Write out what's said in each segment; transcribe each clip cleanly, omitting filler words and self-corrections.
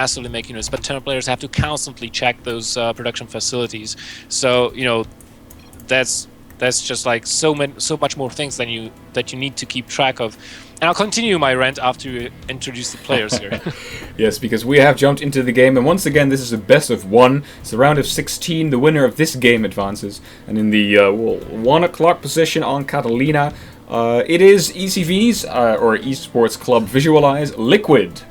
massively make units, but Terran players have to constantly check those production facilities. So that's just like so much more things that you need to keep track of. And I'll continue my rant after you introduce the players here. Yes, because we have jumped into the game, and once again, this is a best of 1. It's a round of 16. The winner of this game advances, and in the 1 o'clock position on Catalina, it is ECV's or Esports Club Visualize Liquid.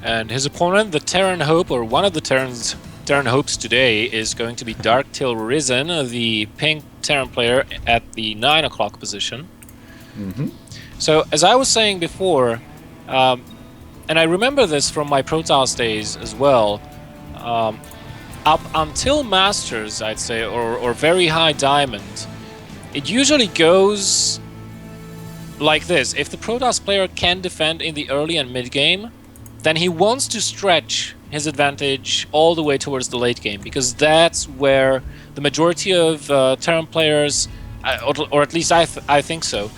And his opponent, the Terran Hope, or one of the Terran Hopes today, is going to be DarkTilRisen, the pink Terran player at the 9 o'clock position. So, as I was saying before, and I remember this from my Protoss days as well, up until Masters, I'd say, or very high Diamond, it usually goes like this. If the Protoss player can defend in the early and mid game, then he wants to stretch his advantage all the way towards the late game, because that's where the majority of Terran players, or at least I think so,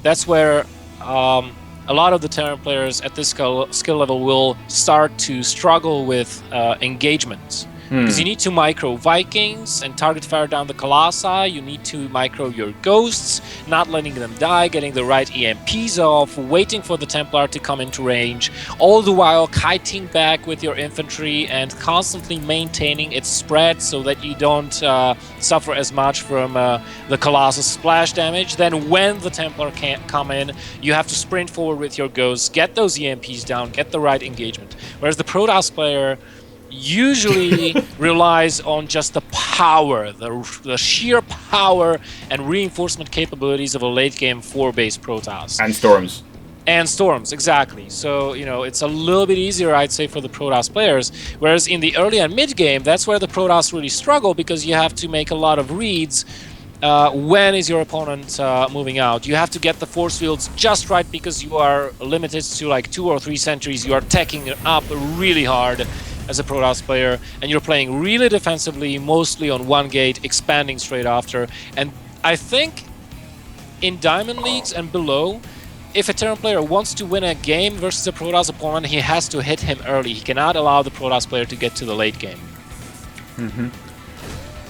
that's where a lot of the Terran players at this skill level will start to struggle with engagement. Because you need to micro Vikings and target fire down the Colossi, you need to micro your Ghosts, not letting them die, getting the right EMPs off, waiting for the Templar to come into range, all the while kiting back with your infantry and constantly maintaining its spread so that you don't suffer as much from the Colossus splash damage. Then when the Templar can't come in, you have to sprint forward with your Ghosts, get those EMPs down, get the right engagement. Whereas the Protoss player usually relies on just the power, the sheer power and reinforcement capabilities of a late game 4-base Protoss. And Storms. And Storms, exactly. So, it's a little bit easier, I'd say, for the Protoss players. Whereas in the early and mid game, that's where the Protoss really struggle, because you have to make a lot of reads. When is your opponent moving out? You have to get the force fields just right, because you are limited to like 2 or 3 sentries. You are teching it up really hard as a Protoss player, and you're playing really defensively, mostly on 1 gate, expanding straight after. And I think in Diamond Leagues and below, if a Terran player wants to win a game versus a Protoss opponent, he has to hit him early. He cannot allow the Protoss player to get to the late game.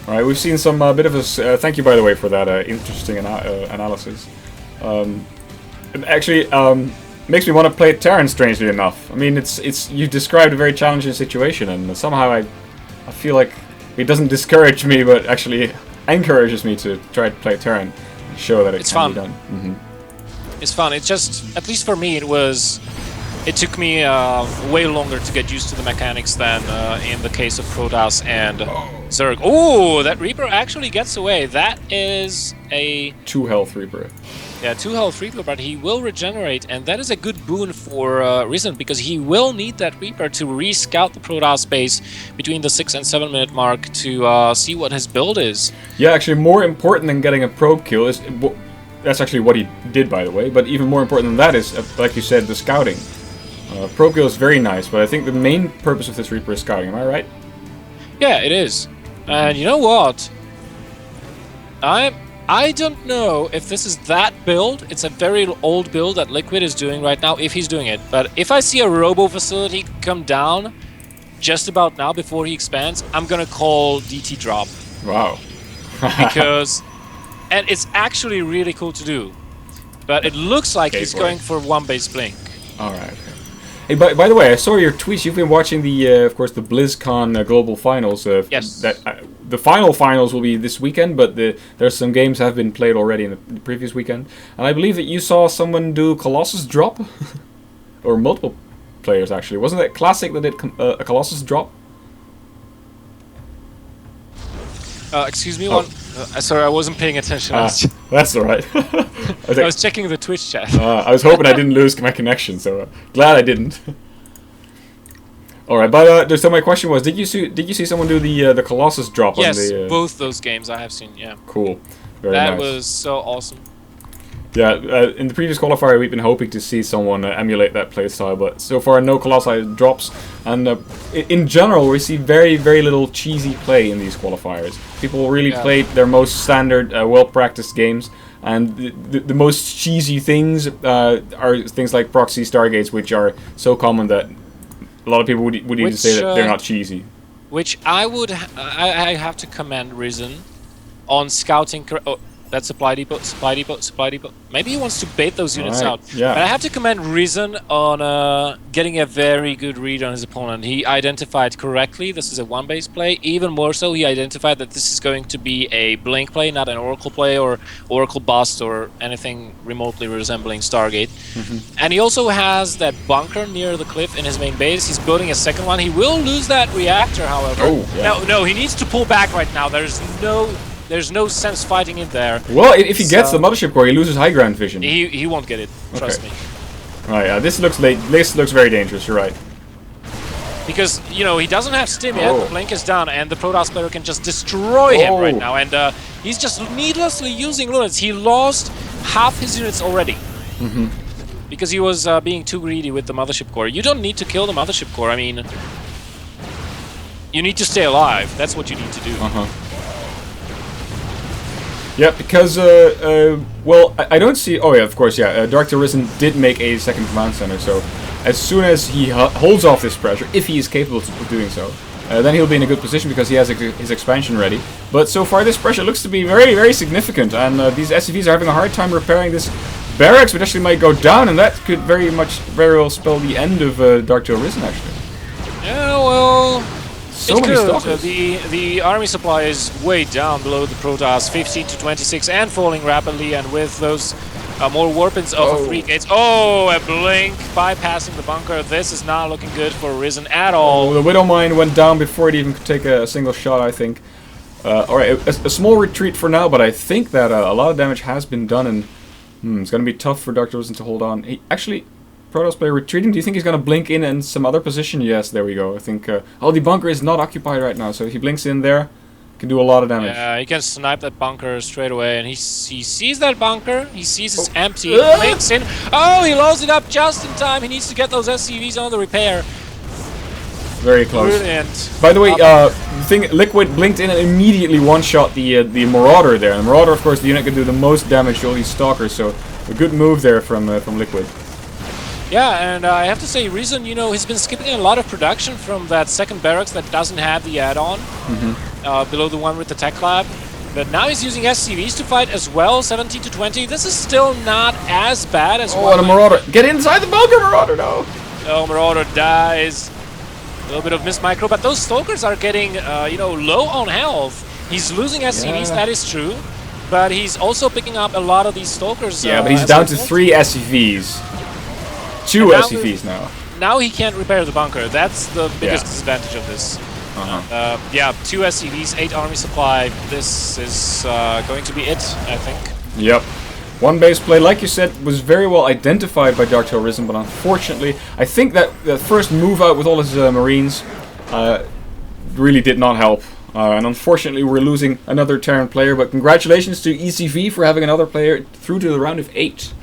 All right, we've seen some bit of a... thank you, by the way, for that interesting analysis. Actually, makes me want to play Terran, strangely enough. I mean, it's you described a very challenging situation, and somehow I feel like it doesn't discourage me, but actually encourages me to try to play Terran and show that it can be done. It's fun. It's just, at least for me, it took me way longer to get used to the mechanics than in the case of Protoss and Zerg. Oh, that Reaper actually gets away. That is a 2 health Reaper. Yeah, 2 health Reaper, but he will regenerate, and that is a good boon for Risen, because he will need that Reaper to re-scout the Protoss base between the 6 and 7 minute mark to see what his build is. Yeah, actually more important than getting a probe kill is... that's actually what he did, by the way, but even more important than that is, like you said, the scouting. Probe kill is very nice, but I think the main purpose of this Reaper is scouting, am I right? Yeah, it is. And you know what? I don't know if this is that build. It's a very old build that Liquid is doing right now, if he's doing it. But if I see a Robo facility come down just about now before he expands, I'm gonna call DT drop. Wow. Because... and it's actually really cool to do. But it looks like he's going for 1-base blink. Alright, okay. Hey, by the way, I saw your tweets. You've been watching the, of course, the BlizzCon Global Finals. Yes. The final finals will be this weekend, but there's some games that have been played already in the previous weekend. And I believe that you saw someone do Colossus drop, or multiple players actually. Wasn't it Classic that did a Colossus drop? Excuse me, sorry, I wasn't paying attention. That's alright. I was checking the Twitch chat. I was hoping I didn't lose my connection, so glad I didn't. Alright, but so my question was, did you see someone do the Colossus drop? Yes, on the, both those games I have seen. Yeah. Cool. Very that nice. was so awesome. Yeah, in the previous qualifier we've been hoping to see someone emulate that playstyle, but so far no Colossi drops, and in general we see very, very little cheesy play in these qualifiers. People really played their most standard, well-practiced games, And the most cheesy things are things like proxy Stargates, which are so common that a lot of people would even say that they're not cheesy. Which I would, I have to commend RUZ3 on scouting. Oh, that's supply depot, supply depot, supply depot. Maybe he wants to bait those units out. Yeah. But I have to commend RUZ3 on getting a very good read on his opponent. He identified correctly this is a one-base play. Even more so, he identified that this is going to be a blink play, not an Oracle play or Oracle bust or anything remotely resembling Stargate. And he also has that bunker near the cliff in his main base. He's building a second one. He will lose that reactor, however. Oh, yeah. No, he needs to pull back right now. There's no sense fighting in there. Well, if he gets the mothership core, he loses high ground vision. He won't get it. Trust me. Right, yeah, this looks very dangerous. You're right. Because he doesn't have stim yet. The blink is done, and the Protoss player can just destroy him right now. And he's just needlessly using units. He lost half his units already. Because he was being too greedy with the mothership core. You don't need to kill the mothership core. I mean, you need to stay alive. That's what you need to do. Yeah, because, well, I don't see... Oh, yeah, of course, yeah. DarkTilRisen did make a second command center, so as soon as he holds off this pressure, if he is capable of doing so, then he'll be in a good position because he has his expansion ready. But so far, this pressure looks to be very, very significant, and these SCVs are having a hard time repairing this barracks, which actually might go down, and that could very well spell the end of DarkTilRisen, actually. Yeah, well... So many stalkers. The army supply is way down below the Protoss, 15 to 26, and falling rapidly, and with those more warpins of 3 gates. Oh, a blink bypassing the bunker. This is not looking good for RUZ3 at all. Oh, the Widow Mine went down before it even could take a single shot, I think. Alright, a small retreat for now, but I think that a lot of damage has been done, and it's going to be tough for DarkTilRisen to hold on. Actually, Protoss player retreating. Do you think he's going to blink in some other position? Yes, there we go. I think... oh, the bunker is not occupied right now, so if he blinks in there, can do a lot of damage. Yeah, he can snipe that bunker straight away, and he sees that bunker. He sees it's empty. He blinks in. Oh, he loads it up just in time. He needs to get those SCVs on the repair. Very close. Brilliant. By the way, Liquid blinked in and immediately one-shot the Marauder there. And the Marauder, of course, the unit can do the most damage to all these Stalkers, so a good move there from Liquid. Yeah, and I have to say, RUZ3, he's been skipping a lot of production from that second barracks that doesn't have the add-on below the one with the tech lab. But now he's using SCVs to fight as well, 17 to 20. This is still not as bad as and a Marauder. Get inside the bunker, Marauder, no! Oh, Marauder dies. A little bit of missed micro, but those Stalkers are getting, low on health. He's losing SCVs, that is true. But he's also picking up a lot of these Stalkers. Yeah, but he's down to 3 SCVs. 2 SCVs now. Now he can't repair the bunker. That's the biggest disadvantage of this. Yeah, 2 SCVs, 8 army supply. This is going to be it, I think. Yep. One base play, like you said, was very well identified by DarkTilRisen, but unfortunately, I think that the first move out with all his Marines really did not help. And unfortunately, we're losing another Terran player, but congratulations to ECV for having another player through to the round of 8.